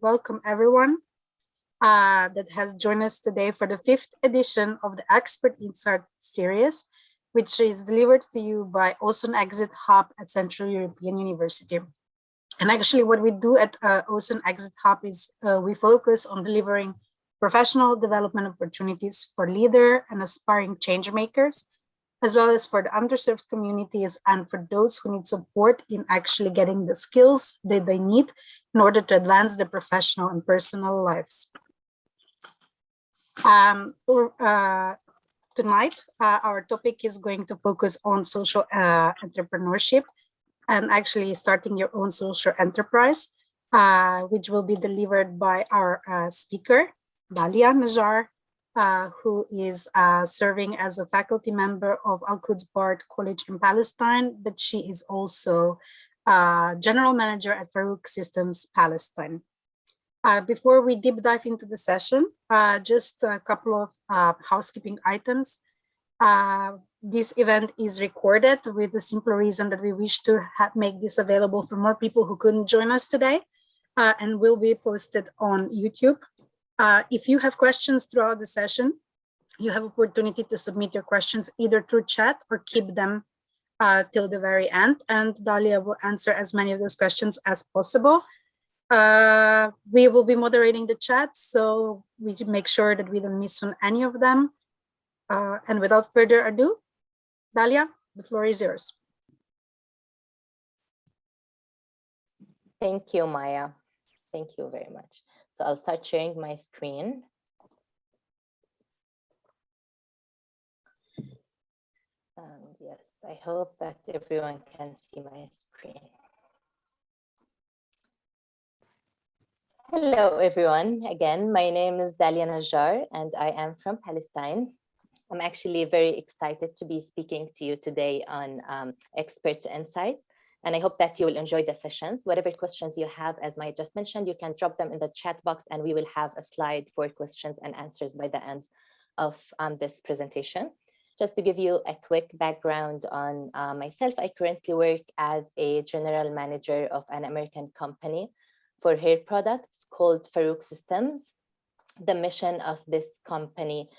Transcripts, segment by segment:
welcome everyone that has joined us today for the 5th edition of the Expert Insight series, which is delivered to you by Ocean Exit Hub at Central European University. And actually what we do at Ocean Exit Hub is we focus on delivering professional development opportunities for leader and aspiring change makers, as well as for the underserved communities and for those who need support in actually getting the skills that they need in order to advance their professional and personal lives. Tonight, our topic is going to focus on social entrepreneurship and actually starting your own social enterprise, which will be delivered by our speaker, Dalia Najjar, who is serving as a faculty member of Al-Quds Bard College in Palestine, but she is also general manager at Farouk Systems Palestine. Before we deep dive into the session, just a couple of housekeeping items. This event is recorded with the simple reason that we wish to make this available for more people who couldn't join us today, and will be posted on YouTube. If you have questions throughout the session, you have opportunity to submit your questions either through chat or keep them till the very end, and Dalia will answer as many of those questions as possible. We will be moderating the chat, so we can make sure that we don't miss on any of them. And without further ado, Dalia, the floor is yours. Thank you, Maya. Thank you very much. So I'll start sharing my screen. And yes, I hope that everyone can see my screen. Hello, everyone. Again, my name is Dalia Najjar, and I am from Palestine. I'm actually very excited to be speaking to you today on Expert Insights, and I hope that you will enjoy the sessions. Whatever questions you have, as Maya just mentioned, you can drop them in the chat box, and we will have a slide for questions and answers by the end of this presentation. Just to give you a quick background on myself, I currently work as a general manager of an American company for hair products called Farouk Systems. The mission of this company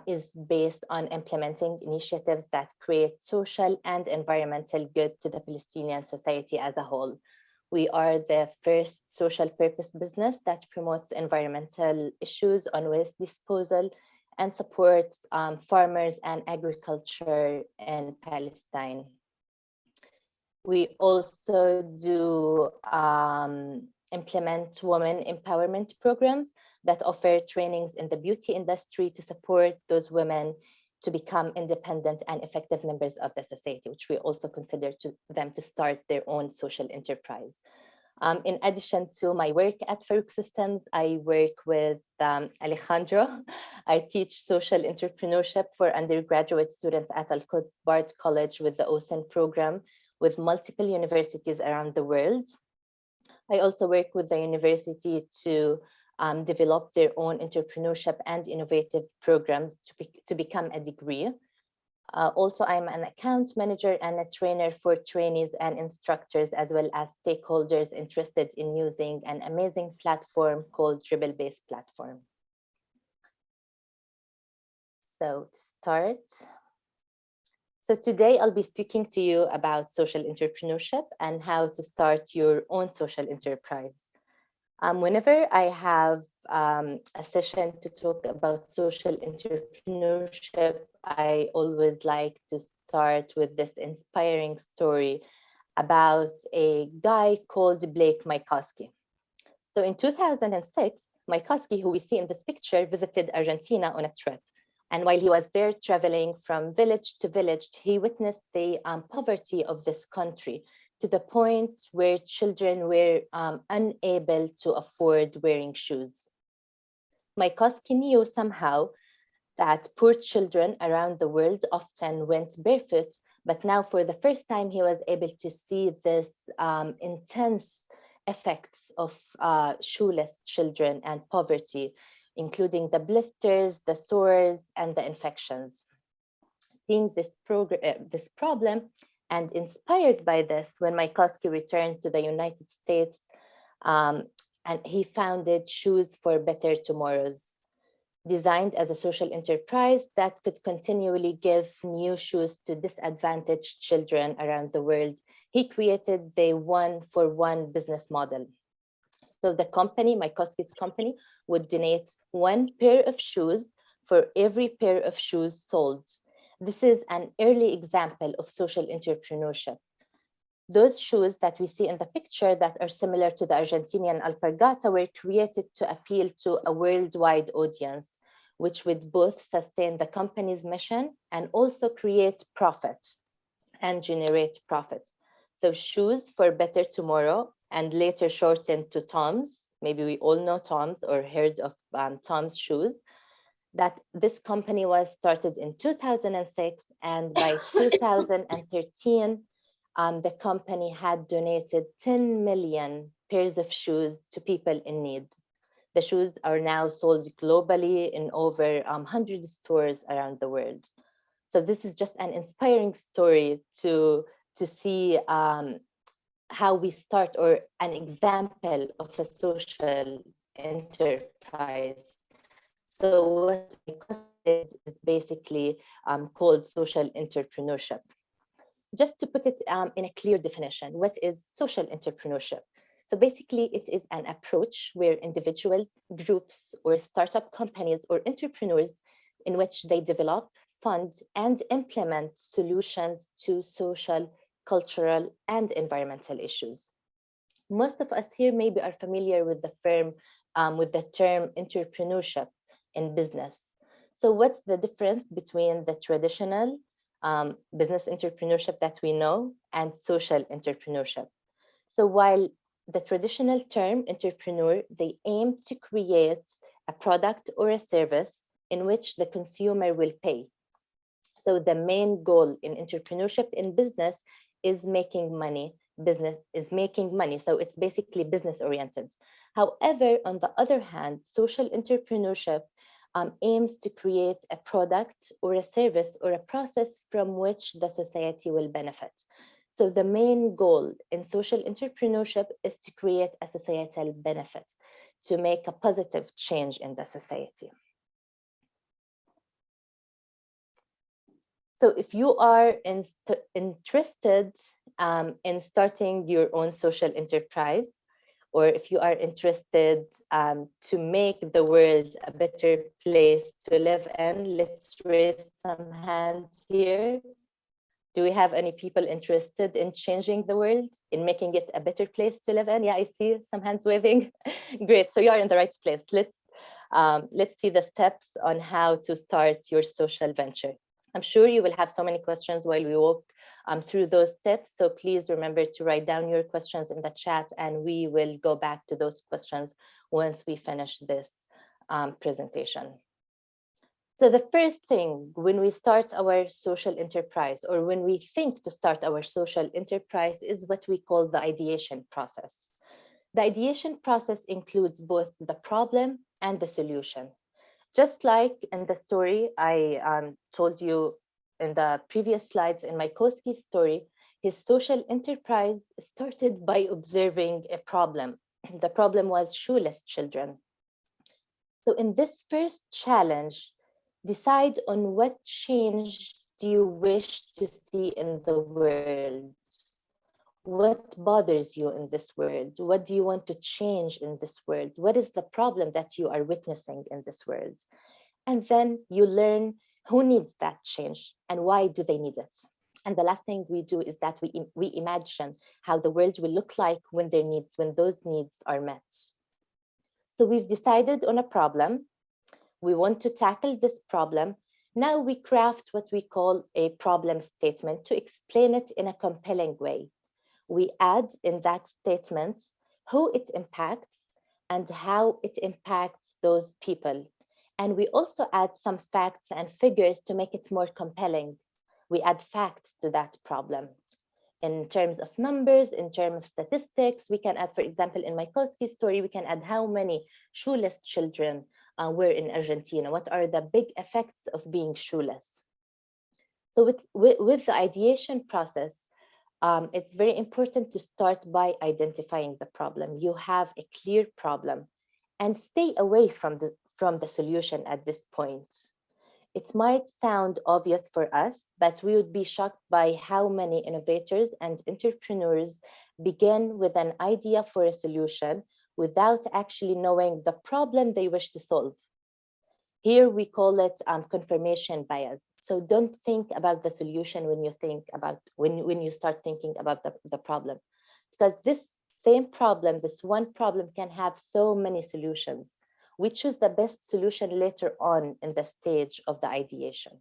is based on implementing initiatives that create social and environmental good to the Palestinian society as a whole. We are the first social purpose business that promotes environmental issues on waste disposal and supports farmers and agriculture in Palestine. We also do implement women empowerment programs that offer trainings in the beauty industry to support those women to become independent and effective members of the society, which we also consider them to start their own social enterprise. In addition to my work at Farouk Systems, I work with Alejandro. I teach social entrepreneurship for undergraduate students at Al-Quds Bard College with the OSIN program with multiple universities around the world. I also work with the university to develop their own entrepreneurship and innovative programs to become a degree. Also, I'm an account manager and a trainer for trainees and instructors, as well as stakeholders interested in using an amazing platform called Rebel Base Platform. So to start, so today I'll be speaking to you about social entrepreneurship and how to start your own social enterprise. Whenever I have a session to talk about social entrepreneurship, I always like to start with this inspiring story about a guy called Blake Mycoskie. So in 2006, Mycoskie, who we see in this picture, visited Argentina on a trip. And while he was there traveling from village to village, he witnessed the poverty of this country to the point where children were unable to afford wearing shoes. Mycoskie knew somehow that poor children around the world often went barefoot, but now for the first time, he was able to see this intense effects of shoeless children and poverty, including the blisters, the sores, and the infections. Seeing this problem and inspired by this, when Mycoskie returned to the United States, and he founded Shoes for Better Tomorrows, designed as a social enterprise that could continually give new shoes to disadvantaged children around the world. He created the one-for-one business model. So the company, my Koski's company, would donate one pair of shoes for every pair of shoes sold. This is an early example of social entrepreneurship. Those shoes that we see in the picture that are similar to the Argentinian alpargata were created to appeal to a worldwide audience, which would both sustain the company's mission and also create profit and generate profit. So Shoes for Better Tomorrow, and later shortened to Tom's. Maybe we all know Tom's or heard of Tom's Shoes. That this company was started in 2006, and by 2013, the company had donated 10 million pairs of shoes to people in need. The shoes are now sold globally in over 100 stores around the world. So this is just an inspiring story to see how we start, or an example of a social enterprise. So what I did is basically called social entrepreneurship. Just to put it in a clear definition, what is social entrepreneurship? So basically, it is an approach where individuals, groups, or startup companies or entrepreneurs in which they develop, fund, and implement solutions to social, cultural, and environmental issues. Most of us here maybe are familiar with the term entrepreneurship in business. So what's the difference between the traditional business entrepreneurship that we know and social entrepreneurship? So while the traditional term entrepreneur, they aim to create a product or a service in which the consumer will pay. So the main goal in entrepreneurship in business is making money. Business is making money. So it's basically business oriented. However, on the other hand, social entrepreneurship aims to create a product or a service or a process from which the society will benefit. So the main goal in social entrepreneurship is to create a societal benefit, to make a positive change in the society. So if you are interested in starting your own social enterprise, or if you are interested to make the world a better place to live in, let's raise some hands here. Do we have any people interested in changing the world, in making it a better place to live in? Yeah, I see some hands waving. Great, so you are in the right place. Let's see the steps on how to start your social venture. I'm sure you will have so many questions while we walk through those steps. So please remember to write down your questions in the chat, and we will go back to those questions once we finish this presentation. So the first thing when we start our social enterprise, or when we think to start our social enterprise, is what we call the ideation process. The ideation process includes both the problem and the solution. Just like in the story I told you in the previous slides in my Koski's story, his social enterprise started by observing a problem. The problem was shoeless children. So in this first challenge, decide on what change do you wish to see in the world? What bothers you in this world? What do you want to change in this world? What is the problem that you are witnessing in this world? And then you learn who needs that change and why do they need it. And the last thing we do is that we imagine how the world will look like when those needs are met. So we've decided on a problem. We want to tackle this problem. Now we craft what we call a problem statement to explain it in a compelling way. We add in that statement who it impacts and how it impacts those people. And we also add some facts and figures to make it more compelling. We add facts to that problem. In terms of numbers, in terms of statistics, we can add, for example, in my Koski story, we can add how many shoeless children were in Argentina. What are the big effects of being shoeless? So with the ideation process, it's very important to start by identifying the problem. You have a clear problem, and stay away from the solution at this point. It might sound obvious for us, but we would be shocked by how many innovators and entrepreneurs begin with an idea for a solution without actually knowing the problem they wish to solve. Here we call it confirmation bias. So don't think about the solution when you think about when you start thinking about the problem, because this same problem, this one problem, can have so many solutions. We choose the best solution later on in the stage of the ideation.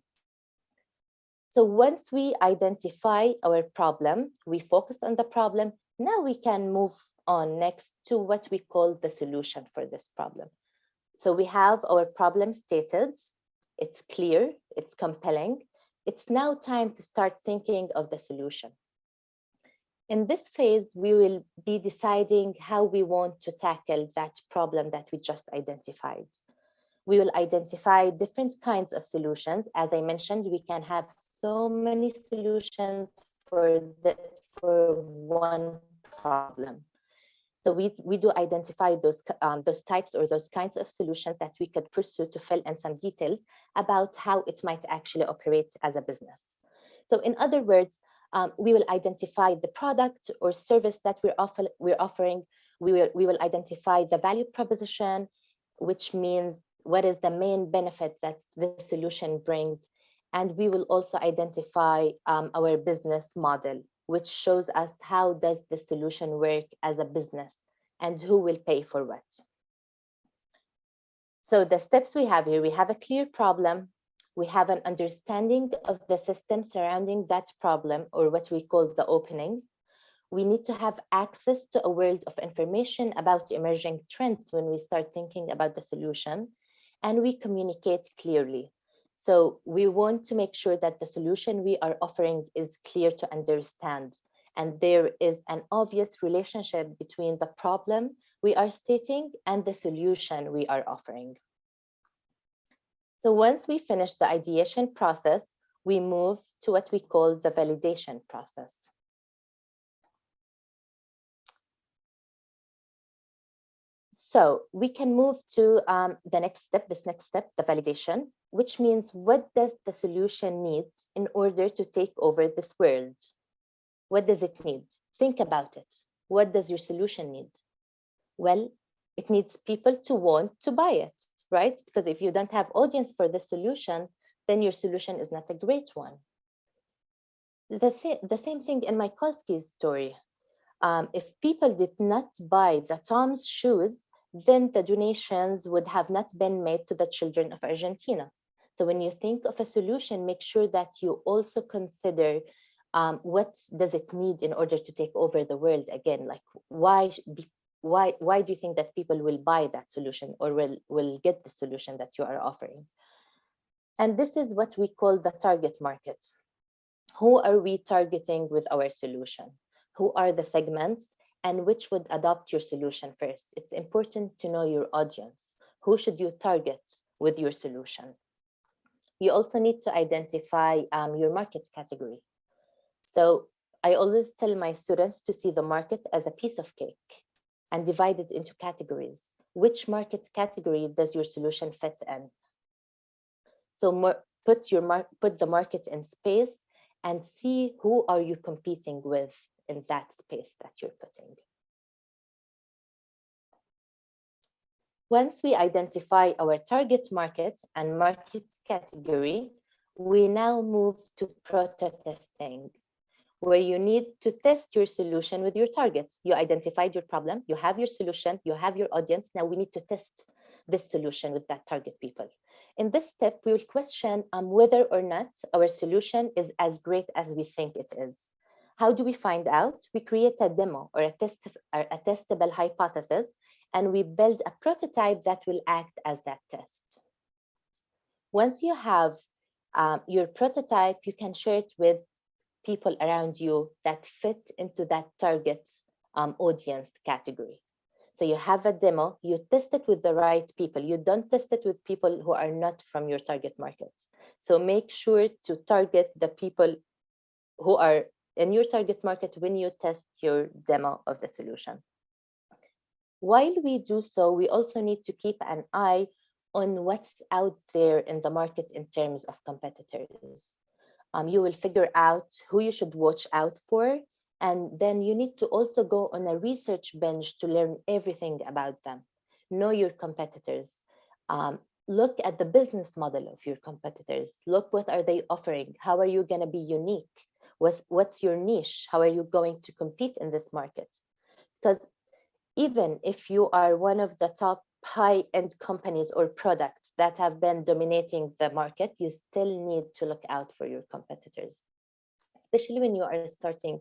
So once we identify our problem, we focus on the problem. Now we can move on next to what we call the solution for this problem. So we have our problem stated. It's clear, it's compelling. It's now time to start thinking of the solution. In this phase, we will be deciding how we want to tackle that problem that we just identified. We will identify different kinds of solutions. As I mentioned, we can have so many solutions for one problem. So we do identify those types or those kinds of solutions that we could pursue to fill in some details about how it might actually operate as a business. So in other words, we will identify the product or service that we're offering. We will identify the value proposition, which means what is the main benefit that this solution brings. And we will also identify our business model, which shows us how does the solution work as a business and who will pay for what. So the steps we have here, we have a clear problem. We have an understanding of the system surrounding that problem, or what we call the openings. We need to have access to a world of information about emerging trends when we start thinking about the solution, and we communicate clearly. So we want to make sure that the solution we are offering is clear to understand, and there is an obvious relationship between the problem we are stating and the solution we are offering. So once we finish the ideation process, we move to what we call the validation process. So we can move to the next step, the validation, which means what does the solution need in order to take over this world? What does it need? Think about it. What does your solution need? Well, it needs people to want to buy it, right? Because if you don't have audience for the solution, then your solution is not a great one. The same thing in my Koski's story. If people did not buy the Tom's shoes, then the donations would have not been made to the children of Argentina. So when you think of a solution, make sure that you also consider what does it need in order to take over the world again? Like why do you think that people will buy that solution or will get the solution that you are offering? And this is what we call the target market. Who are we targeting with our solution? Who are the segments and which would adopt your solution first? It's important to know your audience. Who should you target with your solution? You also need to identify your market category. So I always tell my students to see the market as a piece of cake and divide it into categories. Which market category does your solution fit in? So put the market in space and see who are you competing with in that space that you're putting. Once we identify our target market and market category, we now move to proto-testing, where you need to test your solution with your targets. You identified your problem, you have your solution, you have your audience. Now we need to test this solution with that target people. In this step, we will question whether or not our solution is as great as we think it is. How do we find out? We create a demo or a testable hypothesis, and we build a prototype that will act as that test. Once you have your prototype, you can share it with people around you that fit into that target audience category. So you have a demo, you test it with the right people. You don't test it with people who are not from your target market. So make sure to target the people who are in your target market when you test your demo of the solution. While we do so, we also need to keep an eye on what's out there in the market in terms of competitors. You will figure out who you should watch out for, and then you need to also go on a research bench to learn everything about them. Know your competitors. Look at the business model of your competitors. Look, what are they offering? How are you going to be unique? What's your niche? How are you going to compete in this market? Because even if you are one of the top high-end companies or products that have been dominating the market, you still need to look out for your competitors, especially when you are starting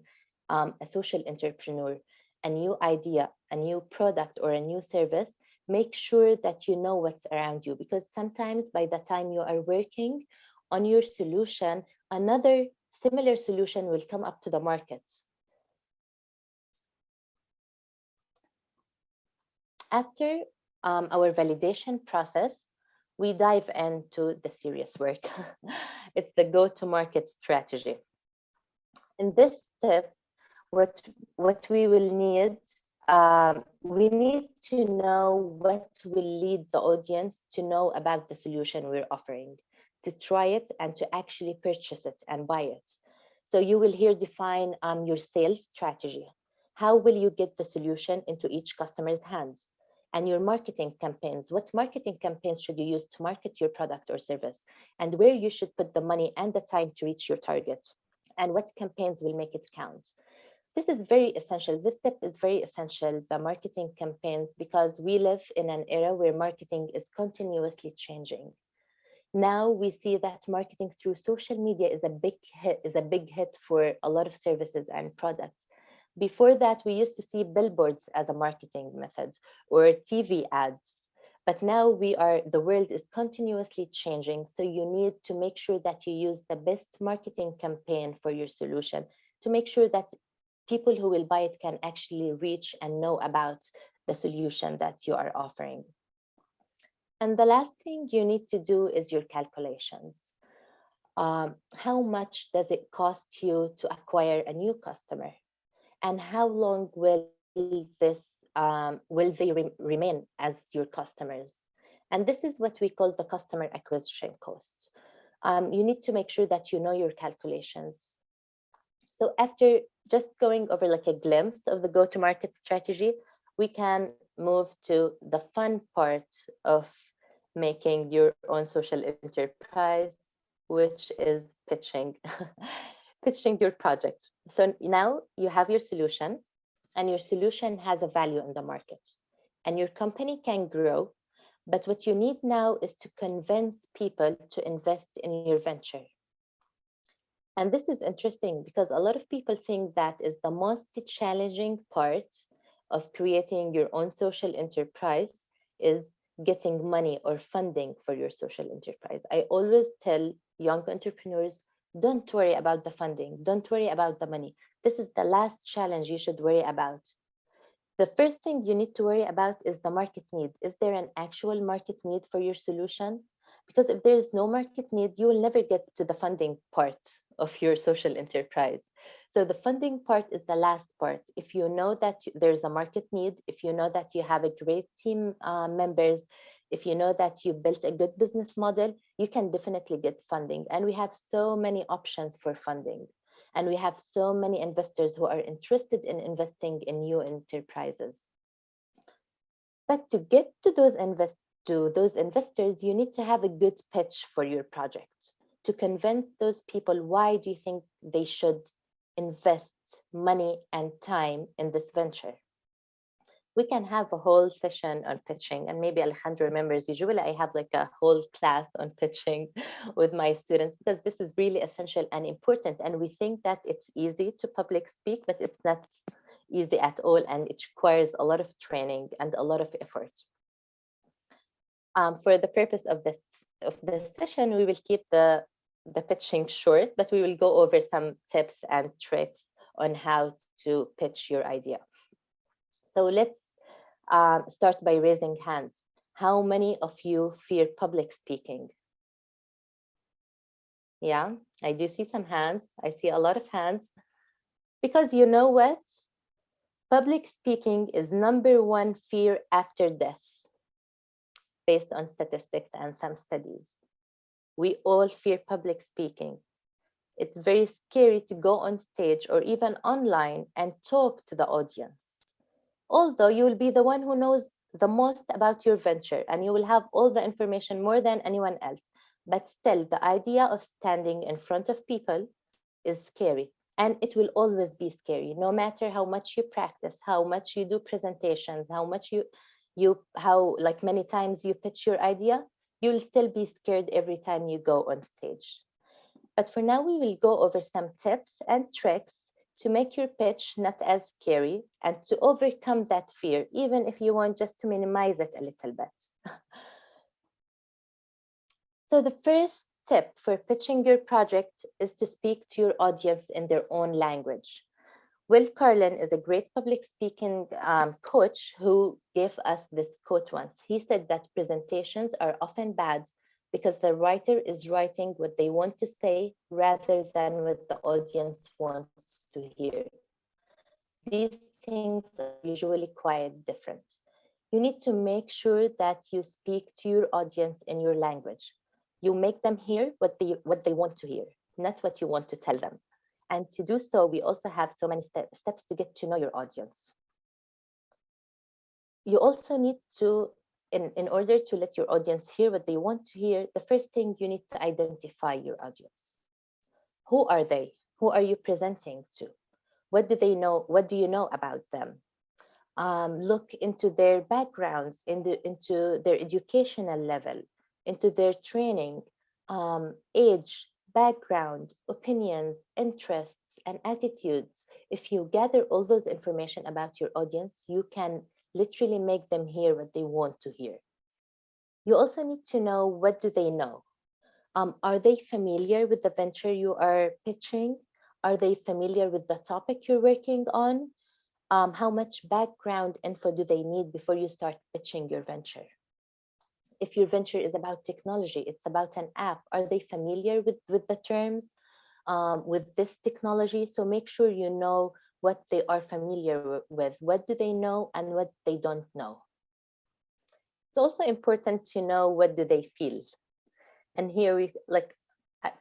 a social entrepreneur, a new idea, a new product, or a new service. Make sure that you know what's around you, because sometimes by the time you are working on your solution, another similar solution will come up to the market. After our validation process, we dive into the serious work. It's the go-to-market strategy. In this step, what we will need, we need to know what will lead the audience to know about the solution we're offering, to try it and to actually purchase it and buy it. So you will here define your sales strategy. How will you get the solution into each customer's hand? And your marketing campaigns. What marketing campaigns should you use to market your product or service? And where you should put the money and the time to reach your target? And what campaigns will make it count? This is very essential. This step is very essential, the marketing campaigns, because we live in an era where marketing is continuously changing. Now we see that marketing through social media is a big hit for a lot of services and products. Before that, we used to see billboards as a marketing method or TV ads. But now the world is continuously changing. So you need to make sure that you use the best marketing campaign for your solution to make sure that people who will buy it can actually reach and know about the solution that you are offering. And the last thing you need to do is your calculations. How much does it cost you to acquire a new customer? And how long will they remain as your customers? And this is what we call the customer acquisition cost. You need to make sure that you know your calculations. So after just going over like a glimpse of the go-to-market strategy, we can move to the fun part of making your own social enterprise, which is pitching. Pitching your project. So now you have your solution, and your solution has a value in the market, and your company can grow. But what you need now is to convince people to invest in your venture. And this is interesting because a lot of people think that is the most challenging part of creating your own social enterprise is getting money or funding for your social enterprise. I always tell young entrepreneurs, don't worry about the funding. Don't worry about the money. This is the last challenge you should worry about. The first thing you need to worry about is the market need. Is there an actual market need for your solution? Because if there is no market need, you will never get to the funding part of your social enterprise. So the funding part is the last part. If you know that there's a market need, if you know that you have a great team members, if you know that you built a good business model, you can definitely get funding. And we have so many options for funding. And we have so many investors who are interested in investing in new enterprises. But to get to those investors, you need to have a good pitch for your project to convince those people why do you think they should invest money and time in this venture. We can have a whole session on pitching, and maybe Alejandro remembers, usually I have like a whole class on pitching with my students because this is really essential and important. And we think that it's easy to public speak, but it's not easy at all. And it requires a lot of training and a lot of effort. For the purpose of this session, we will keep the pitching short, but we will go over some tips and tricks on how to pitch your idea. So let's start by raising hands. How many of you fear public speaking? Yeah, I do see some hands. I see a lot of hands. Because you know what? Public speaking is #1 fear after death, based on statistics and some studies. We all fear public speaking. It's very scary to go on stage or even online and talk to the audience. Although you will be the one who knows the most about your venture and you will have all the information more than anyone else. But still, the idea of standing in front of people is scary. And it will always be scary, no matter how much you practice, how much you do presentations, how much how like many times you pitch your idea, you'll still be scared every time you go on stage. But for now, we will go over some tips and tricks to make your pitch not as scary and to overcome that fear, even if you want just to minimize it a little bit. So the first tip for pitching your project is to speak to your audience in their own language. Will Carlin is a great public speaking coach who gave us this quote once. He said that presentations are often bad because the writer is writing what they want to say rather than what the audience wants to hear. These things are usually quite different. You need to make sure that you speak to your audience in your language. You make them hear what they want to hear, not what you want to tell them. And to do so, we also have so many steps to get to know your audience. You also need to, in order to let your audience hear what they want to hear, the first thing you need to identify your audience. Who are they? Who are you presenting to? What do they know? What do you know about them? Look into their backgrounds, into their educational level, into their training, age, background, opinions, interests, and attitudes. If you gather all those information about your audience, you can literally make them hear what they want to hear. You also need to know, what do they know? Are they familiar with the venture you are pitching? Are they familiar with the topic you're working on? How much background info do they need before you start pitching your venture? If your venture is about technology, it's about an app, are they familiar with the terms, with this technology? So make sure you know what they are familiar with. What do they know and what they don't know? It's also important to know, what do they feel? And here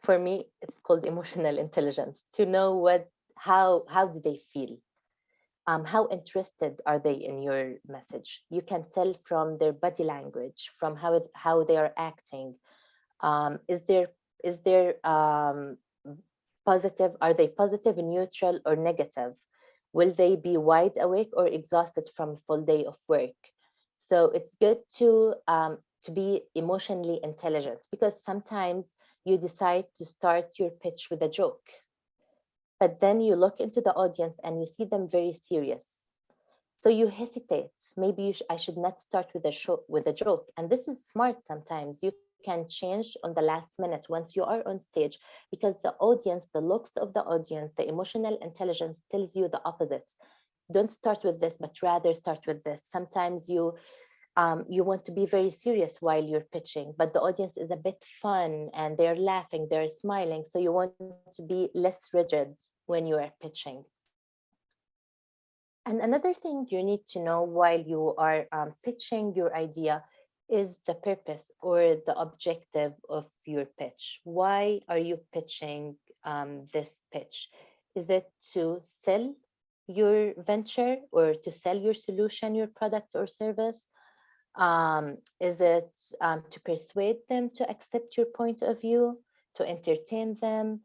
for me, it's called emotional intelligence, to know how do they feel? How interested are they in your message? You can tell from their body language, from how they are acting. Is there positive? Are they positive, neutral, or negative? Will they be wide awake or exhausted from a full day of work? So it's good to be emotionally intelligent, because sometimes you decide to start your pitch with a joke, but then you look into the audience and you see them very serious. So you hesitate. Maybe I should not start with a joke. And this is smart sometimes. You can change on the last minute once you are on stage, because the audience, the looks of the audience, the emotional intelligence tells you the opposite. Don't start with this, but rather start with this. Sometimes you want to be very serious while you're pitching, but the audience is a bit fun and they're laughing, they're smiling. So you want to be less rigid when you are pitching. And another thing you need to know while you are pitching your idea is the purpose or the objective of your pitch. Why are you pitching this pitch? Is it to sell your venture, or to sell your solution, your product or service? Is it to persuade them to accept your point of view, to entertain them,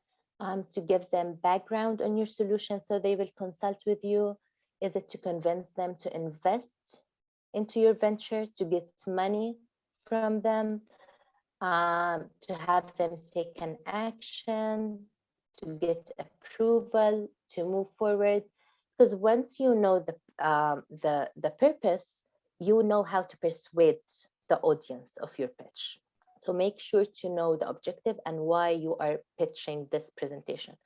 to give them background on your solution so they will consult with you? Is it to convince them to invest into your venture, to get money from them, to have them take an action, to get approval, to move forward? Because once you know the purpose, you know how to persuade the audience of your pitch. So make sure to know the objective and why you are pitching this presentation.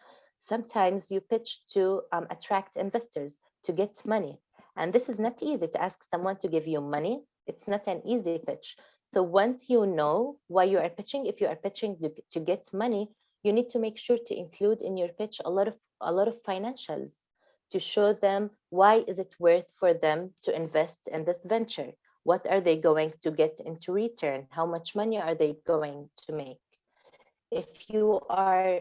Sometimes you pitch to attract investors, to get money. And this is not easy, to ask someone to give you money. It's not an easy pitch. So once you know why you are pitching, if you are pitching to get money, you need to make sure to include in your pitch a lot of financials. to show them why is it worth for them to invest in this venture? What are they going to get into return? How much money are they going to make? If you are,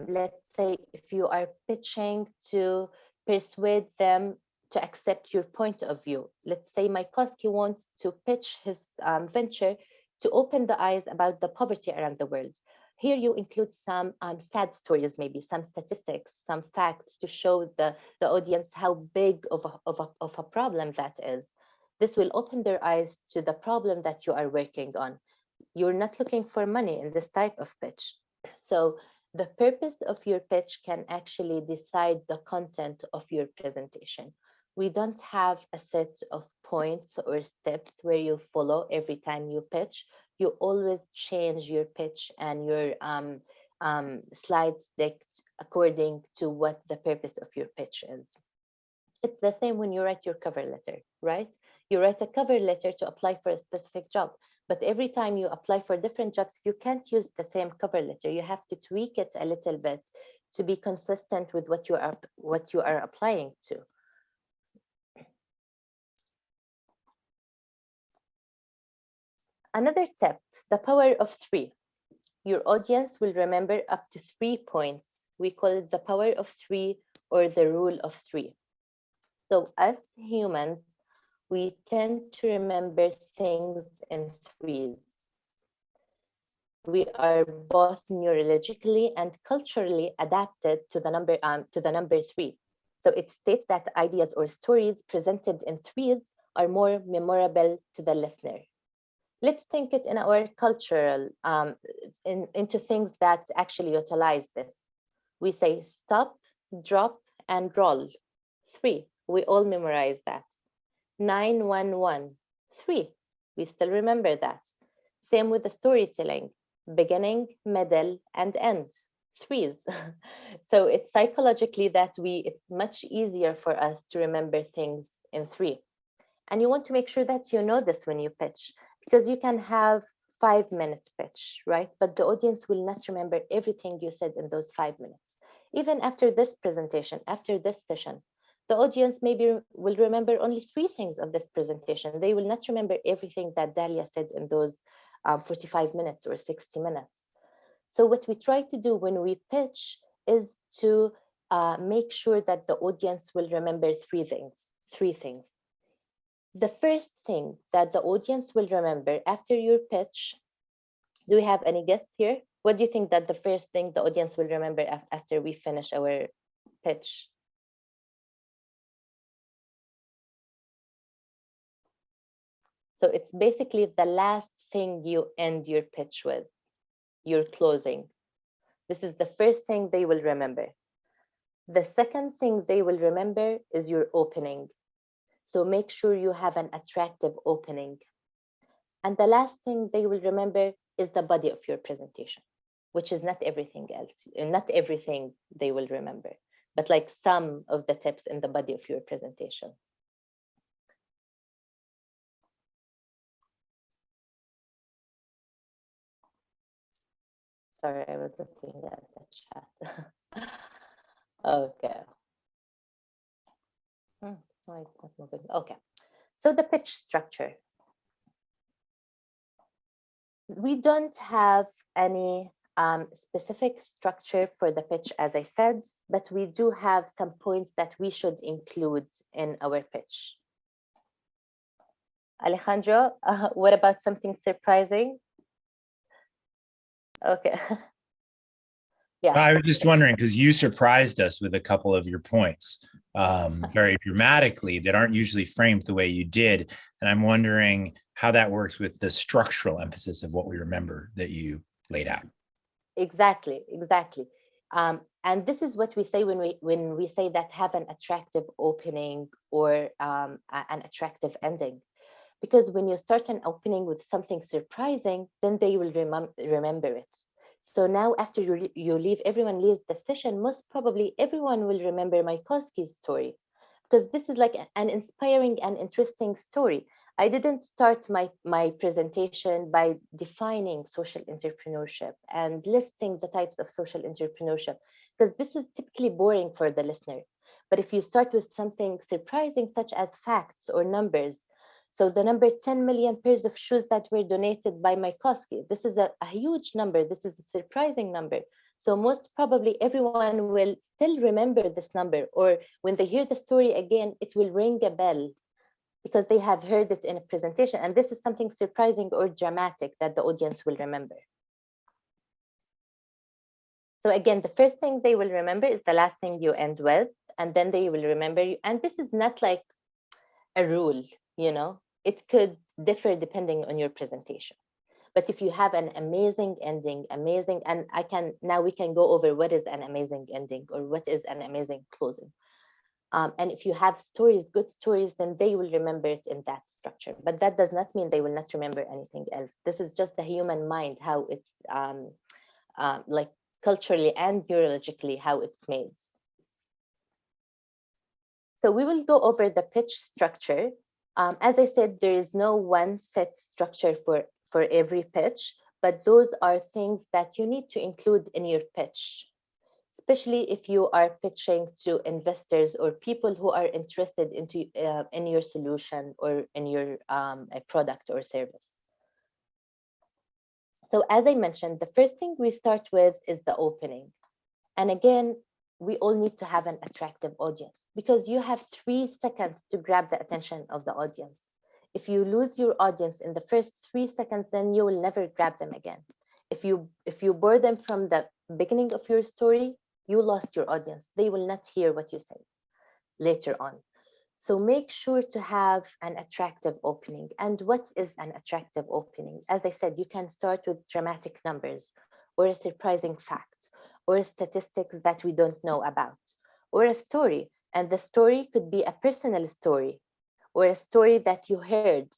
let's say, if you are pitching to persuade them to accept your point of view. Let's say my Koski wants to pitch his venture to open the eyes about the poverty around the world. Here you include some sad stories, maybe some statistics, some facts to show the audience how big of a problem that is. This will open their eyes to the problem that you are working on. You're not looking for money in this type of pitch. So the purpose of your pitch can actually decide the content of your presentation. We don't have a set of points or steps where you follow every time you pitch. You always change your pitch and your slide deck according to what the purpose of your pitch is. It's the same when you write your cover letter, right? You write a cover letter to apply for a specific job, but every time you apply for different jobs, you can't use the same cover letter. You have to tweak it a little bit to be consistent with what you are applying to. Another tip, the power of 3. Your audience will remember up to 3 points. We call it the power of 3 or the rule of 3. So as humans, we tend to remember things in 3s. We are both neurologically and culturally adapted to the number 3. So it states that ideas or stories presented in 3s are more memorable to the listener. Let's think it in our cultural, into things that actually utilize this. We say stop, drop, and roll. 3, we all memorize that. 911, 3, we still remember that. Same with the storytelling, beginning, middle, and end, 3s. So it's psychologically that it's much easier for us to remember things in 3. And you want to make sure that you know this when you pitch, because you can have 5 minutes pitch, right? But the audience will not remember everything you said in those 5 minutes. Even after this presentation, after this session, the audience maybe will remember only 3 things of this presentation. They will not remember everything that Dalia said in those 45 minutes or 60 minutes. So what we try to do when we pitch is to make sure that the audience will remember 3 things. The first thing that the audience will remember after your pitch, do we have any guests here? What do you think that the first thing the audience will remember after we finish our pitch? So it's basically the last thing you end your pitch with, your closing. This is the first thing they will remember. The second thing they will remember is your opening. So make sure you have an attractive opening. And the last thing they will remember is the body of your presentation, which is not everything else, not everything they will remember, but like some of the tips in the body of your presentation. Sorry, I was looking at the chat. Okay. No, it's not moving. Okay. So the pitch structure. We don't have any specific structure for the pitch, as I said, but we do have some points that we should include in our pitch. Alejandro, what about something surprising? Okay. Yeah. I was just wondering, because you surprised us with a couple of your points very dramatically that aren't usually framed the way you did. And I'm wondering how that works with the structural emphasis of what we remember that you laid out. Exactly. And this is what we say when we say that have an attractive opening or an attractive ending. Because when you start an opening with something surprising, then they will remember it. So now after you leave, everyone leaves the session, most probably everyone will remember my Koski's story, because this is like an inspiring and interesting story. I didn't start my presentation by defining social entrepreneurship and listing the types of social entrepreneurship, because this is typically boring for the listener. But if you start with something surprising, such as facts or numbers, so the number 10 million pairs of shoes that were donated by Mikoski, this is a huge number. This is a surprising number. So most probably everyone will still remember this number, or when they hear the story again, it will ring a bell because they have heard it in a presentation. And this is something surprising or dramatic that the audience will remember. So again, the first thing they will remember is the last thing you end with, and then they will remember you. And this is not like a rule, you know, it could differ depending on your presentation. But if you have an amazing ending, and now we can go over what is an amazing ending or what is an amazing closing. And if you have stories, good stories, then they will remember it in that structure. But that does not mean they will not remember anything else. This is just the human mind, how it's like culturally and neurologically, how it's made. So we will go over the pitch structure. As I said, there is no one set structure for every pitch, but those are things that you need to include in your pitch, especially if you are pitching to investors or people who are interested in your solution or in your a product or service. So as I mentioned, the first thing we start with is the opening. And again, we all need to have an attractive audience because you have 3 seconds to grab the attention of the audience. If you lose your audience in the first 3 seconds, then you will never grab them again. If you bore them from the beginning of your story, you lost your audience. They will not hear what you say later on. So make sure to have an attractive opening. And what is an attractive opening? As I said, you can start with dramatic numbers or a surprising fact or statistics that we don't know about or a story. And the story could be a personal story or a story that you heard.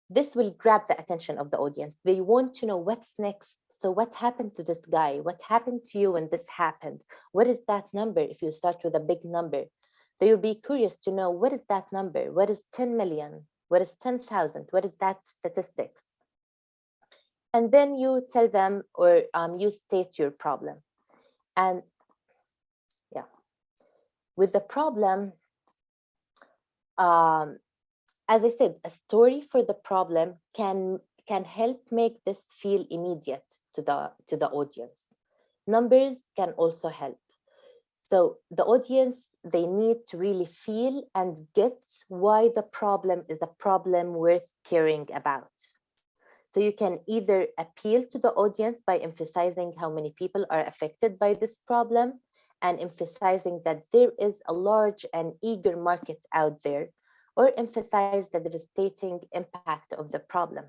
This will grab the attention of the audience. They want to know what's next. So what happened to this guy? What happened to you when this happened? What is that number? If you start with a big number, they will be curious to know, what is that number? What is 10 million? What is 10,000? What is that statistics? And then you tell them, or you state your problem. And yeah, with the problem, as I said, a story for the problem can help make this feel immediate to the audience. Numbers can also help. So the audience, they need to really feel and get why the problem is a problem worth caring about. So you can either appeal to the audience by emphasizing how many people are affected by this problem and emphasizing that there is a large and eager market out there, or emphasize the devastating impact of the problem.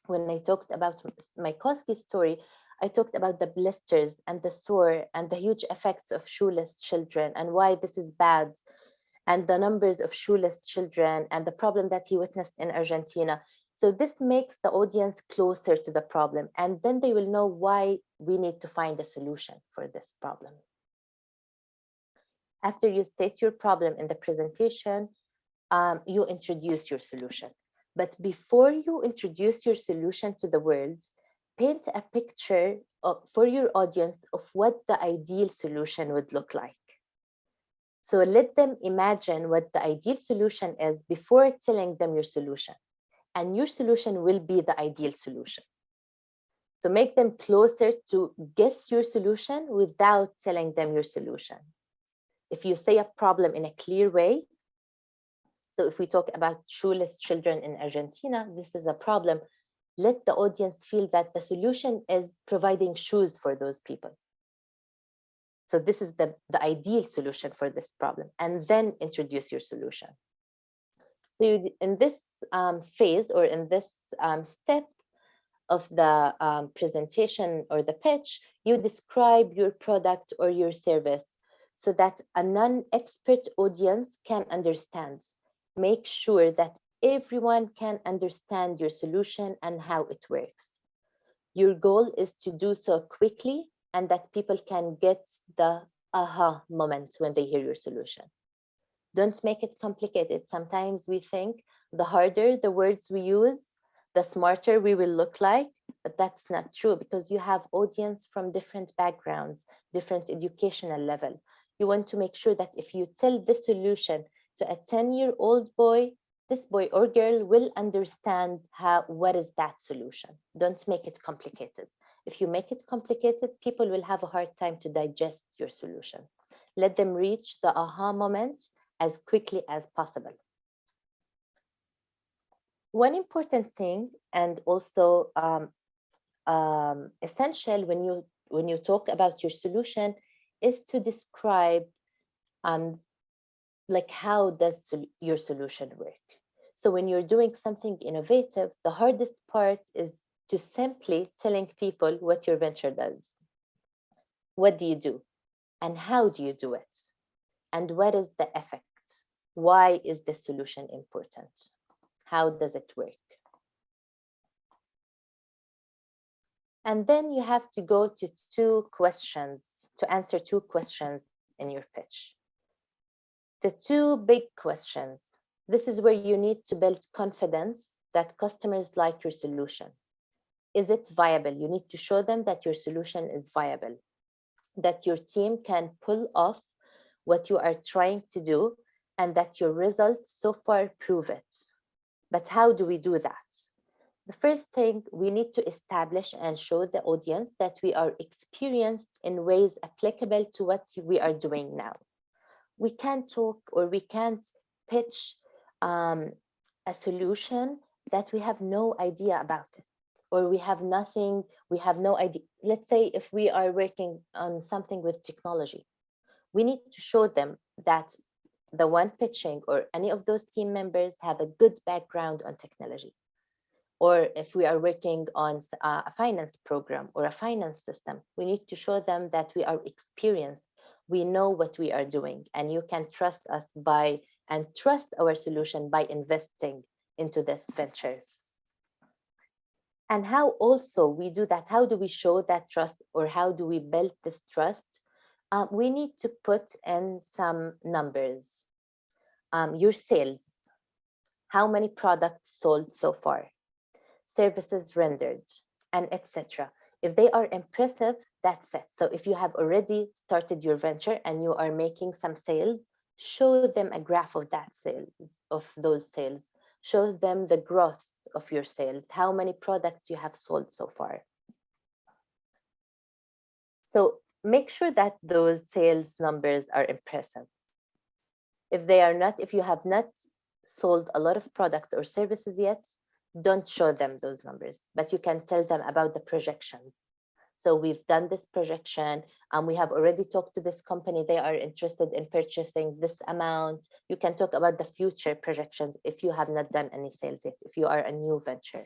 When I talked about Mikoski's story, I talked about the blisters and the sore and the huge effects of shoeless children and why this is bad, and the numbers of shoeless children and the problem that he witnessed in Argentina. So this makes the audience closer to the problem, and then they will know why we need to find a solution for this problem. After you state your problem in the presentation, you introduce your solution. But before you introduce your solution to the world, paint a picture for your audience of what the ideal solution would look like. So let them imagine what the ideal solution is before telling them your solution. And your solution will be the ideal solution. So make them closer to guess your solution without telling them your solution. If you say a problem in a clear way, so if we talk about shoeless children in Argentina, this is a problem. Let the audience feel that the solution is providing shoes for those people. So this is the ideal solution for this problem, and then introduce your solution. So in this phase, or in this step of the presentation or the pitch, you describe your product or your service so that a non-expert audience can understand. Make sure that everyone can understand your solution and how it works. Your goal is to do so quickly and that people can get the aha moment when they hear your solution. Don't make it complicated. Sometimes we think the harder the words we use, the smarter we will look like, but that's not true because you have audience from different backgrounds, different educational level. You want to make sure that if you tell the solution to a 10-year-old boy, this boy or girl will understand what is that solution. Don't make it complicated. If you make it complicated, people will have a hard time to digest your solution. Let them reach the aha moment as quickly as possible. One important thing, and also essential when you talk about your solution, is to describe like how does your solution work. So when you're doing something innovative, the hardest part is to simply telling people what your venture does. What do you do? And how do you do it? And what is the effect? Why is this solution important? How does it work? And then you have to go to to answer two questions in your pitch. The two big questions. This is where you need to build confidence that customers like your solution. Is it viable? You need to show them that your solution is viable, that your team can pull off what you are trying to do, and that your results so far prove it. But how do we do that? The first thing, we need to establish and show the audience that we are experienced in ways applicable to what we are doing now. We can't talk or we can't pitch a solution that we have no idea about it, or we have no idea. Let's say if we are working on something with technology, we need to show them that the one pitching or any of those team members have a good background on technology. Or if we are working on a finance program or a finance system, we need to show them that we are experienced. We know what we are doing, and you can trust us and trust our solution by investing into this venture. And how also we do that? How do we show that trust, or how do we build this trust? We need to put in some numbers. Your sales, how many products sold so far, services rendered, and etc. If they are impressive, that's it. So if you have already started your venture and you are making some sales, show them a graph of those sales. Show them the growth of your sales, how many products you have sold so far. So make sure that those sales numbers are impressive. If you have not sold a lot of products or services yet, don't show them those numbers, but you can tell them about the projections. So we've done this projection, and we have already talked to this company. They are interested in purchasing this amount. You can talk about the future projections if you have not done any sales yet, if you are a new venture.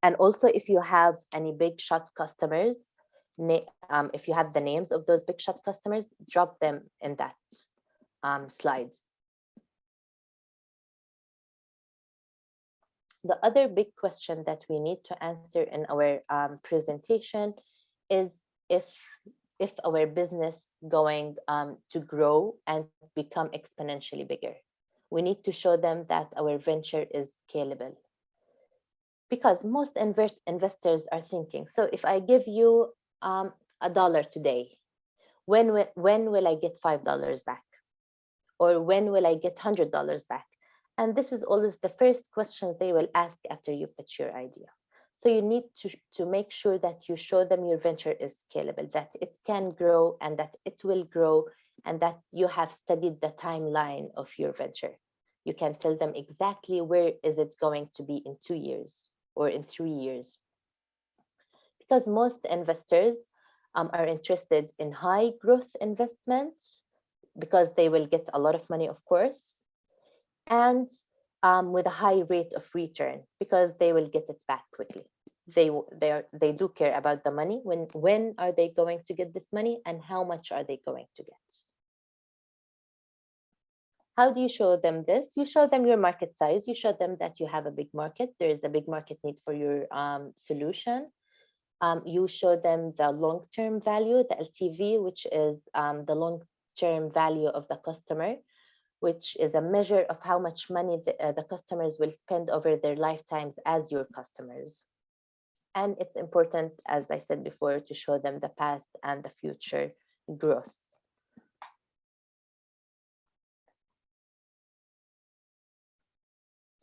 And also, if you have any big shot customers, if you have the names of those big shot customers, drop them in that slide. The other big question that we need to answer in our presentation is if our business going to grow and become exponentially bigger. We need to show them that our venture is scalable. Because most investors are thinking, so if I give you $1 today, when will I get $5 back? Or when will I get $100 back? And this is always the first question they will ask after you pitch your idea. So you need to make sure that you show them your venture is scalable, that it can grow and that it will grow, and that you have studied the timeline of your venture. You can tell them exactly where is it going to be in 2 years or in 3 years. Because most investors are interested in high growth investments because they will get a lot of money, of course, and with a high rate of return because they will get it back quickly. They do care about the money. When are they going to get this money, and how much are they going to get? How do you show them this? You show them your market size. You show them that you have a big market. There is a big market need for your solution. You show them the long-term value, the LTV, which is the long-term value of the customer, which is a measure of how much money the customers will spend over their lifetimes as your customers. And it's important, as I said before, to show them the past and the future growth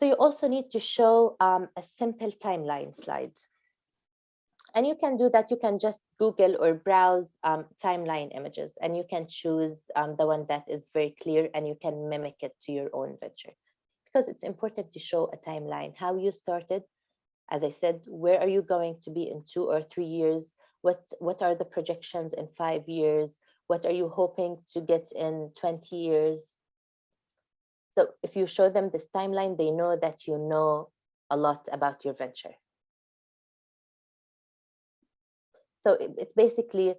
So you also need to show a simple timeline slide. And you can do that. You can just Google or browse timeline images, and you can choose the one that is very clear, and you can mimic it to your own venture. Because it's important to show a timeline, how you started. As I said, where are you going to be in 2 or 3 years? What are the projections in 5 years? What are you hoping to get in 20 years? So if you show them this timeline, they know that you know a lot about your venture. So it's basically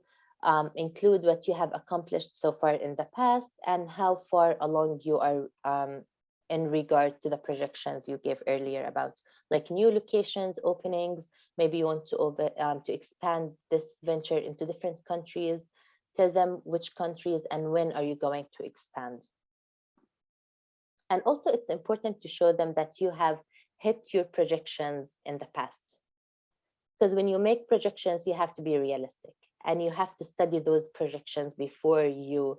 include what you have accomplished so far in the past and how far along you are in regard to the projections you gave earlier about like new locations, openings. Maybe you want to expand this venture into different countries. Tell them which countries and when are you going to expand. And also it's important to show them that you have hit your projections in the past. Because when you make projections, you have to be realistic and you have to study those projections before you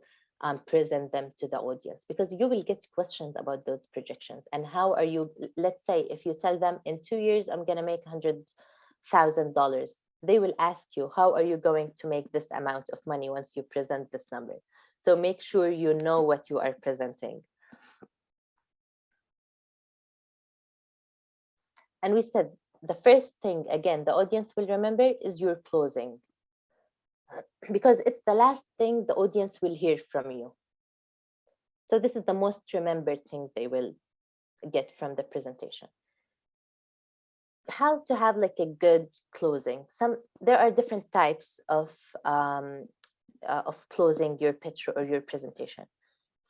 present them to the audience, because you will get questions about those projections. And how are you, let's say, if you tell them in 2 years, I'm going to make $100,000, they will ask you, how are you going to make this amount of money once you present this number? So make sure you know what you are presenting. And we said, the first thing, again, the audience will remember is your closing, because it's the last thing the audience will hear from you. So this is the most remembered thing they will get from the presentation. How to have like a good closing. There are different types of closing your pitch or your presentation.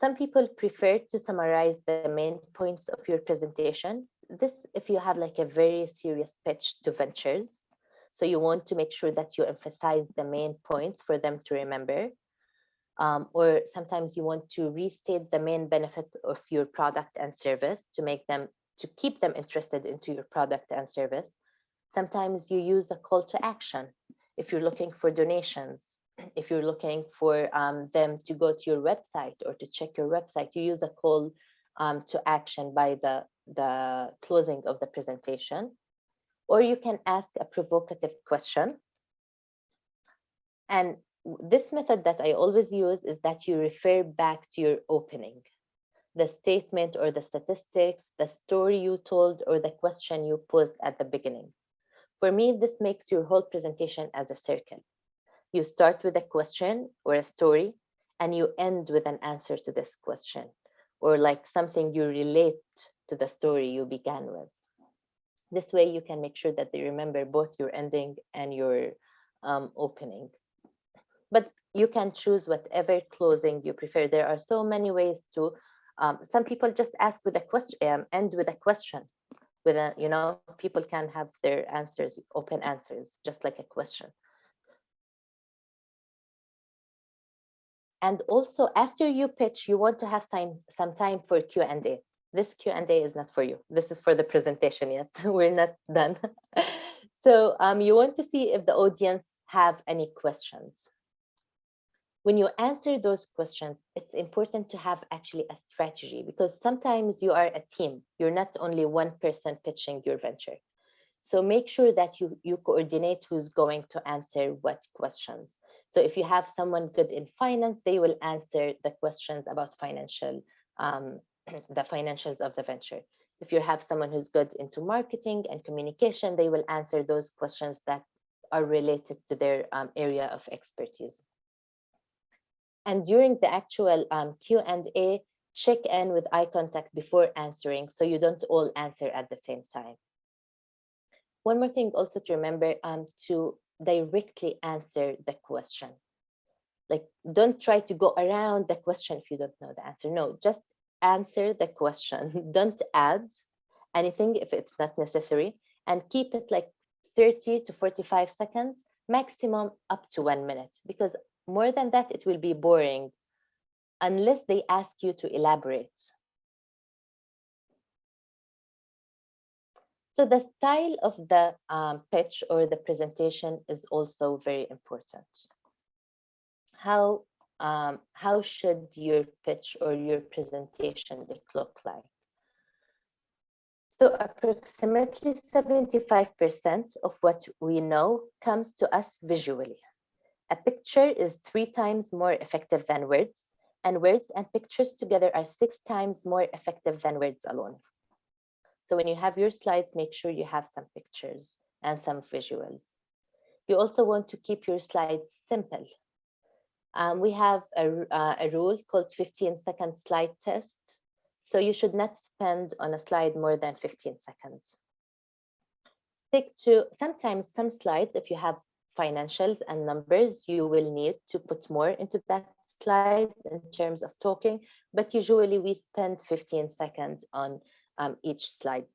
Some people prefer to summarize the main points of your presentation. This, if you have like a very serious pitch to ventures, so you want to make sure that you emphasize the main points for them to remember. Or sometimes you want to restate the main benefits of your product and service to keep them interested into your product and service. Sometimes you use a call to action. If you're looking for donations, if you're looking for them to go to your website or to check your website, you use a call to action by the closing of the presentation. Or you can ask a provocative question. And this method that I always use is that you refer back to your opening, the statement or the statistics, the story you told, or the question you posed at the beginning. For me, this makes your whole presentation as a circle. You start with a question or a story, and you end with an answer to this question, or like something you relate to the story you began with. This way you can make sure that they remember both your ending and your opening. But you can choose whatever closing you prefer. There are so many ways to, some people just ask with a question, end with a question. With a, people can have their answers, open answers, just like a question. And also after you pitch, you want to have some time for Q&A. This Q&A is not for you. This is for the presentation yet. We're not done. So you want to see if the audience have any questions. When you answer those questions, it's important to have actually a strategy, because sometimes you are a team. You're not only one person pitching your venture. So make sure that you coordinate who's going to answer what questions. So if you have someone good in finance, they will answer the questions about financial, the financials of the venture. If you have someone who's good into marketing and communication, they will answer those questions that are related to their area of expertise. And during the actual Q&A, check in with eye contact before answering, so you don't all answer at the same time. One more thing also to remember, to directly answer the question. Like, don't try to go around the question if you don't know the answer. No, just answer the question. Don't add anything if it's not necessary, and keep it like 30 to 45 seconds, maximum up to 1 minute, because more than that, it will be boring unless they ask you to elaborate. So the style of the pitch or the presentation is also very important. How should your pitch or your presentation look like? So approximately 75% of what we know comes to us visually. A picture is 3 times more effective than words, and words and pictures together are 6 times more effective than words alone. So when you have your slides, make sure you have some pictures and some visuals. You also want to keep your slides simple. We have a rule called 15-second slide test. So you should not spend on a slide more than 15 seconds. Stick to, sometimes some slides, if you have financials and numbers, you will need to put more into that slide in terms of talking, but usually we spend 15 seconds on each slide.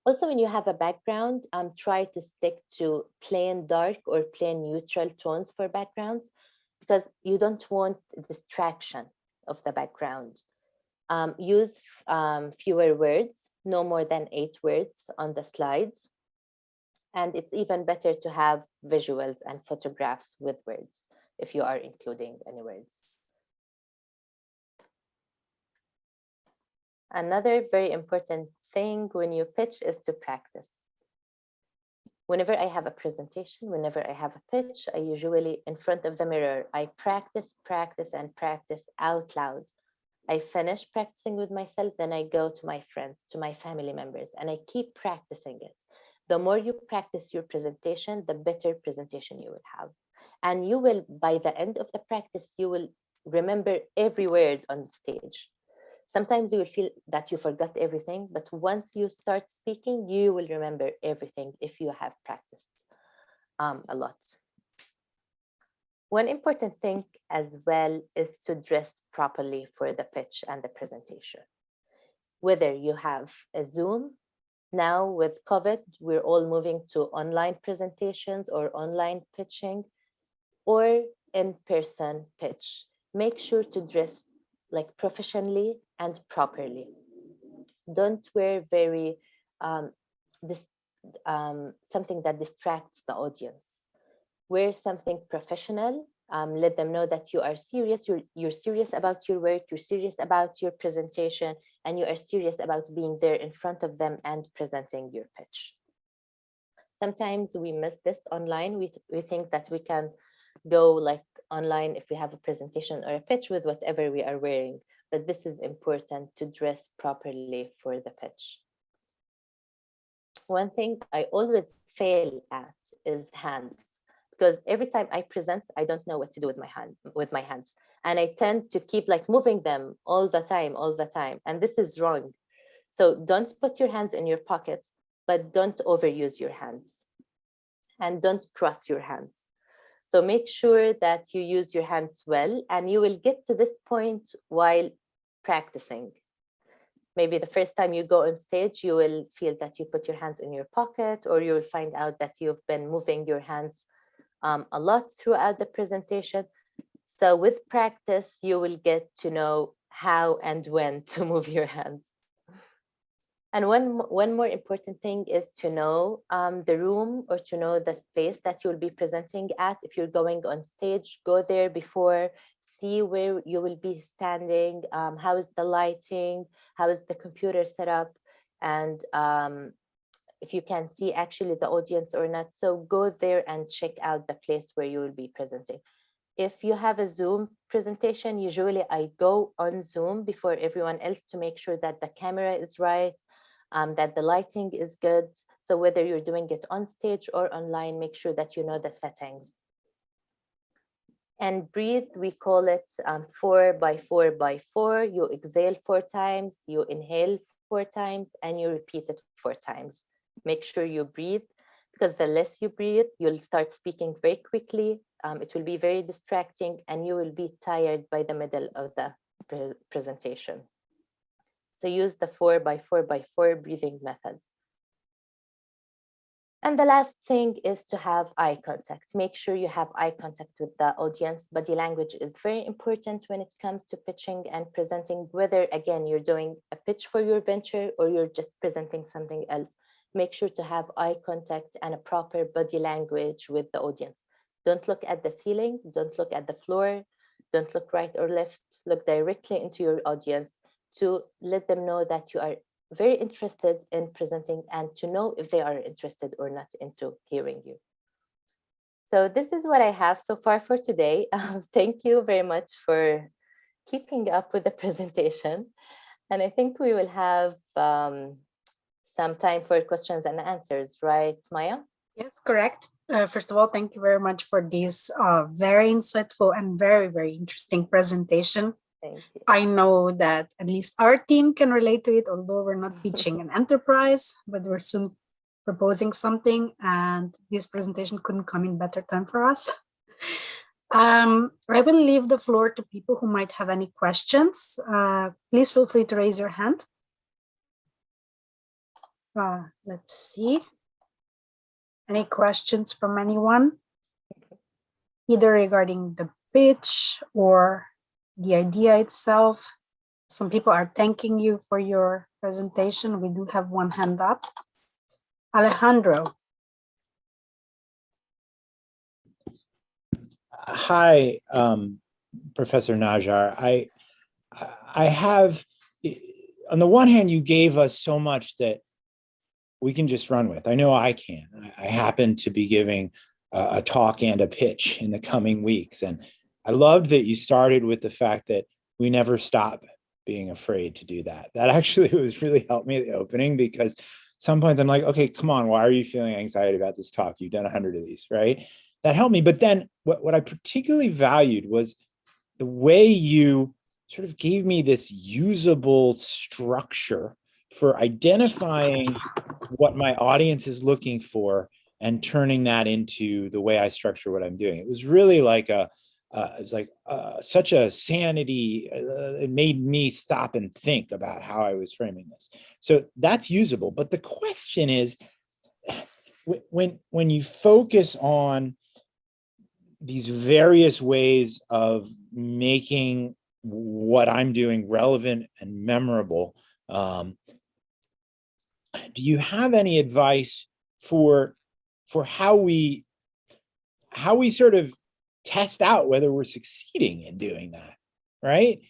Also, when you have a background, try to stick to plain dark or plain neutral tones for backgrounds, because you don't want distraction of the background. Use fewer words, no more than 8 words on the slides. And it's even better to have visuals and photographs with words if you are including any words. Another very important thing when you pitch is to practice. Whenever I have a presentation, whenever I have a pitch, I usually, in front of the mirror, I practice out loud. I finish practicing with myself, then I go to my friends, to my family members, and I keep practicing it. The more you practice your presentation, the better presentation you will have. And you will, by the end of the practice, you will remember every word on stage. Sometimes you will feel that you forgot everything, but once you start speaking, you will remember everything if you have practiced a lot. One important thing as well is to dress properly for the pitch and the presentation. Whether you have a Zoom, now with COVID, we're all moving to online presentations or online pitching, or in-person pitch. Make sure to dress like professionally and properly. Don't wear very something that distracts the audience. Wear something professional. Let them know that you are serious. You're serious about your work. You're serious about your presentation, and you are serious about being there in front of them and presenting your pitch. Sometimes we miss this online. We think that we can go like online if we have a presentation or a pitch with whatever we are wearing, but this is important to dress properly for the pitch. One thing I always fail at is hands, because every time I present, I don't know what to do with my hands, and I tend to keep like moving them all the time, and this is wrong. So don't put your hands in your pockets, but don't overuse your hands, and don't cross your hands. So make sure that you use your hands well, and you will get to this point while practicing. Maybe the first time you go on stage, you will feel that you put your hands in your pocket, or you will find out that you've been moving your hands a lot throughout the presentation. So with practice, you will get to know how and when to move your hands. And one more important thing is to know the room, or to know the space that you'll be presenting at. If you're going on stage, go there before, see where you will be standing, how is the lighting, how is the computer set up, and if you can see actually the audience or not. So go there and check out the place where you will be presenting. If you have a Zoom presentation, usually I go on Zoom before everyone else to make sure that the camera is right, that the lighting is good. So whether you're doing it on stage or online, make sure that you know the settings. And breathe, we call it 4 by 4 by 4. You exhale 4 times, you inhale 4 times, and you repeat it 4 times. Make sure you breathe, because the less you breathe, you'll start speaking very quickly. It will be very distracting, and you will be tired by the middle of the presentation. So use the 4 by 4 by 4 breathing method. And the last thing is to have eye contact. Make sure you have eye contact with the audience. Body language is very important when it comes to pitching and presenting, whether, again, you're doing a pitch for your venture or you're just presenting something else. Make sure to have eye contact and a proper body language with the audience. Don't look at the ceiling, don't look at the floor, don't look right or left, look directly into your audience to let them know that you are very interested in presenting and to know if they are interested or not into hearing you. So this is what I have so far for today. Thank you very much for keeping up with the presentation. And I think we will have some time for questions and answers, right, Maya? Yes, correct. First of all, thank you very much for this very insightful and very, very interesting presentation. Thank you. I know that at least our team can relate to it, although we're not pitching an enterprise, but we're soon proposing something, and this presentation couldn't come in better time for us. I will leave the floor to people who might have any questions. Please feel free to raise your hand. Let's see. Any questions from anyone? Either regarding the pitch or the idea itself. Some people are thanking you for your presentation. We do have one hand up. Alejandro. Hi, Professor Najjar. I have, on the one hand, you gave us so much that we can just run with. I know I can. I happen to be giving a talk and a pitch in the coming weeks. And I loved that you started with the fact that we never stop being afraid to do that. That actually was really helped me at the opening, because some points I'm like, okay, come on, why are you feeling anxiety about this talk? You've done 100 of these, right? That helped me. But then what I particularly valued was the way you sort of gave me this usable structure for identifying what my audience is looking for and turning that into the way I structure what I'm doing. It was really like such a sanity. It made me stop and think about how I was framing this. So that's usable. But the question is, when you focus on these various ways of making what I'm doing relevant and memorable, do you have any advice for how we sort of test out whether we're succeeding in doing that, right?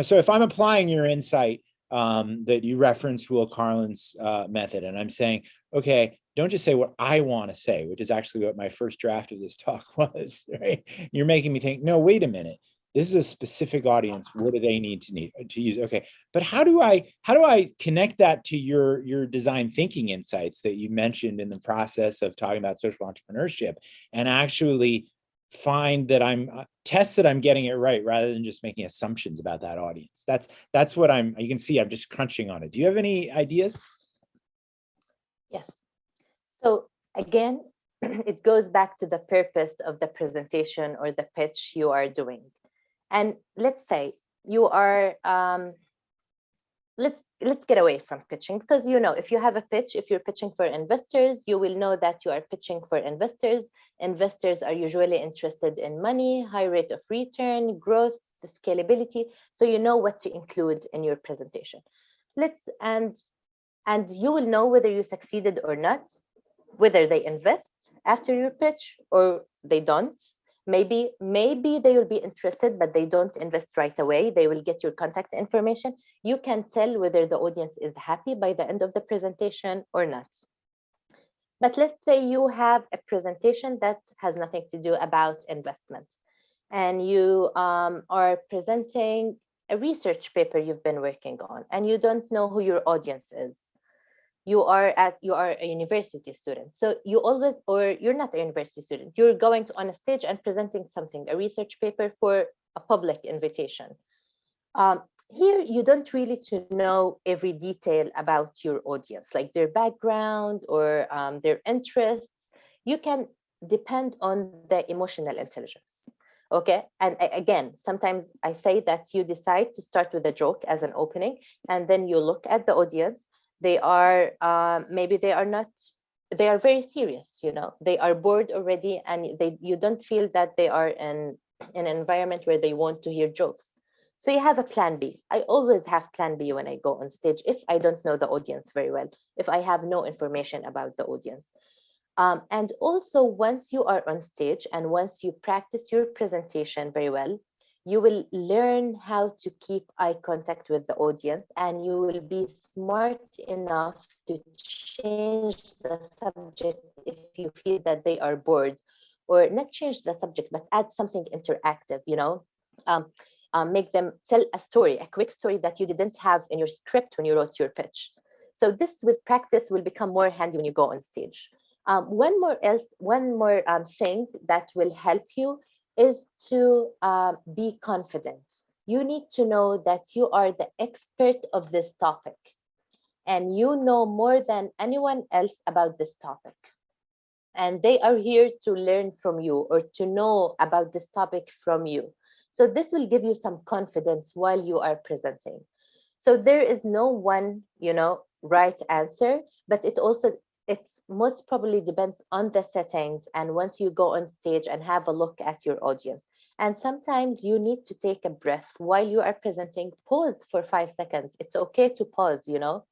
So if I'm applying your insight that you referenced Will Carlin's method, and I'm saying, okay, don't just say what I want to say, which is actually what my first draft of this talk was, right? You're making me think, no, wait a minute. This is a specific audience. What do they need to use? Okay, but how do I connect that to your design thinking insights that you mentioned in the process of talking about social entrepreneurship, and actually find that test that I'm getting it right, rather than just making assumptions about that audience? That's what you can see I'm just crunching on it. Do you have any ideas? Yes. So again, it goes back to the purpose of the presentation or the pitch you are doing. And let's say you are, let's get away from pitching, because if you have a pitch, if you're pitching for investors, you will know that you are pitching for investors. Investors are usually interested in money, high rate of return, growth, the scalability. So you know what to include in your presentation. And you will know whether you succeeded or not, whether they invest after your pitch or they don't. Maybe they will be interested, but they don't invest right away. They will get your contact information. You can tell whether the audience is happy by the end of the presentation or not. But let's say you have a presentation that has nothing to do about investment, and you are presenting a research paper you've been working on, and you don't know who your audience is. You are a university student. So you're not a university student. You're going on a stage and presenting something, a research paper for a public invitation. Here, you don't really to know every detail about your audience, like their background or their interests. You can depend on the emotional intelligence. Okay. And again, sometimes I say that you decide to start with a joke as an opening, and then you look at the audience. They are maybe they are very serious, they are bored already, and you don't feel that they are in an environment where they want to hear jokes. So you have a plan B. I always have plan B when I go on stage, if I don't know the audience very well, if I have no information about the audience. And also, once you are on stage and once you practice your presentation very well, you will learn how to keep eye contact with the audience, and you will be smart enough to change the subject if you feel that they are bored, or not change the subject, but add something interactive, make them tell a story, a quick story that you didn't have in your script when you wrote your pitch. So this, with practice, will become more handy when you go on stage. One more thing that will help you is to be confident. You need to know that you are the expert of this topic, and you know more than anyone else about this topic. And they are here to learn from you, or to know about this topic from you. So this will give you some confidence while you are presenting. So there is no one, right answer, but it most probably depends on the settings. And once you go on stage and have a look at your audience, and sometimes you need to take a breath while you are presenting, pause for 5 seconds. It's okay to pause, to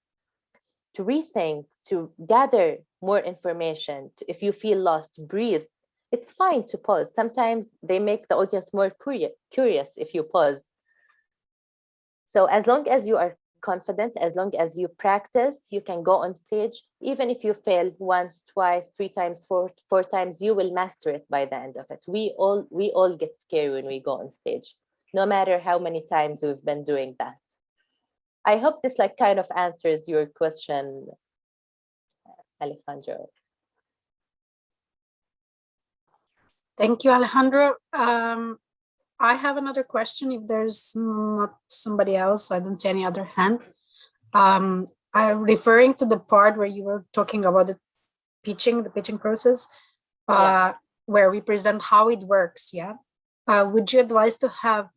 rethink, to gather more information. If you feel lost, breathe. It's fine to pause. Sometimes they make the audience more curious if you pause. So as long as you are confident, as long as you practice, you can go on stage. Even if you fail once, twice, 3 times, four times, you will master it by the end of it. We all get scared when we go on stage, no matter how many times we've been doing that. I hope this kind of answers your question, Alejandro. Thank you, Alejandro. I have another question. If there's not somebody else, I don't see any other hand. I'm referring to the part where you were talking about the pitching process, where we present how it works. Yeah. Would you advise to have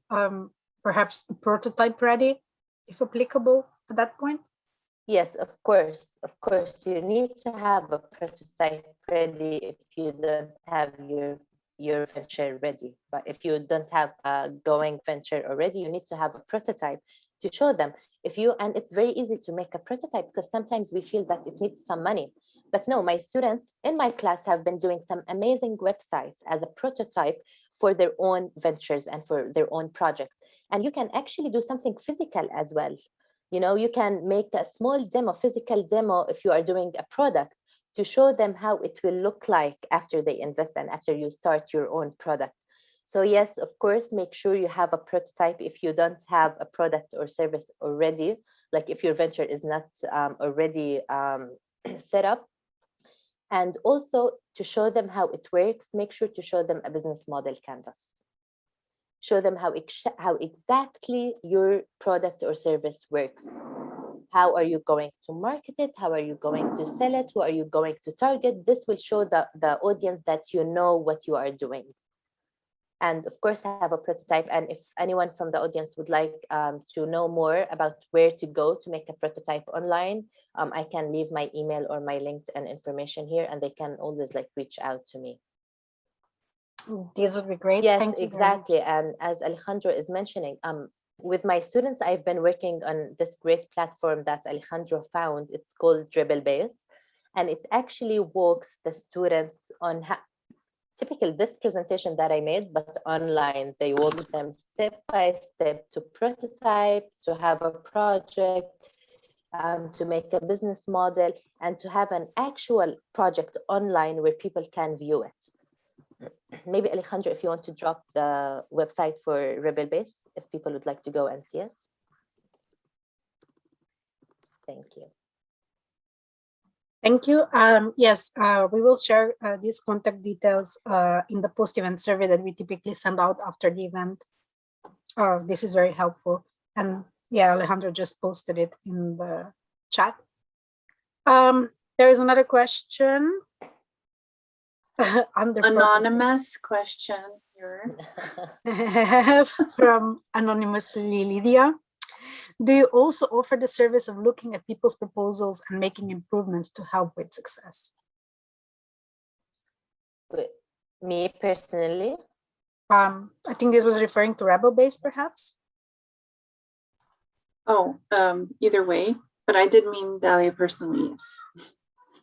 perhaps a prototype ready, if applicable, at that point? Yes, of course. Of course, you need to have a prototype ready if you don't have your venture ready. But if you don't have a going venture already, you need to have a prototype to show them. And it's very easy to make a prototype, because sometimes we feel that it needs some money. But no, my students in my class have been doing some amazing websites as a prototype for their own ventures and for their own projects. And you can actually do something physical as well. You can make a small demo, physical demo, if you are doing a product, to show them how it will look like after they invest and after you start your own product. So yes, of course, make sure you have a prototype if you don't have a product or service already, like if your venture is not already set up. And also, to show them how it works, make sure to show them a business model canvas. Show them how exactly your product or service works. How are you going to market it? How are you going to sell it? Who are you going to target? This will show the audience that you know what you are doing. And of course, have a prototype. And if anyone from the audience would like to know more about where to go to make a prototype online, I can leave my email or my LinkedIn information here, and they can always reach out to me. These would be great. Yes, Thank you exactly. And as Alejandro is mentioning, with my students, I've been working on this great platform that Alejandro found. It's called Base, and it actually walks the students on typical this presentation that I made, but online. They walk them step by step to prototype, to have a project, to make a business model, and to have an actual project online where people can view it. Maybe Alejandro, if you want to drop the website for Base, if people would like to go and see it. Thank you. Thank you. Yes, we will share these contact details in the post-event survey that we typically send out after the event. This is very helpful. And yeah, Alejandro just posted it in the chat. There is another question. Anonymous question here. From anonymously Lydia. Do you also offer the service of looking at people's proposals and making improvements to help with success? Me personally? I think this was referring to Base, perhaps? Oh, either way, but I did mean Dalia personally, yes.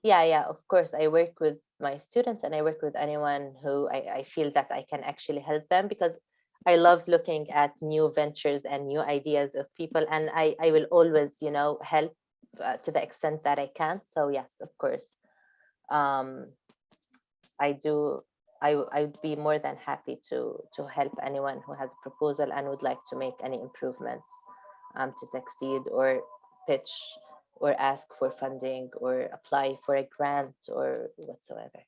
Yeah, of course. I work with my students and I work with anyone who I feel that I can actually help them, because I love looking at new ventures and new ideas of people, and I will always, you know, help to the extent that I can. So yes, of course, um, I do. I'd be more than happy to help anyone who has a proposal and would like to make any improvements to succeed, or pitch, or ask for funding, or apply for a grant, or whatsoever.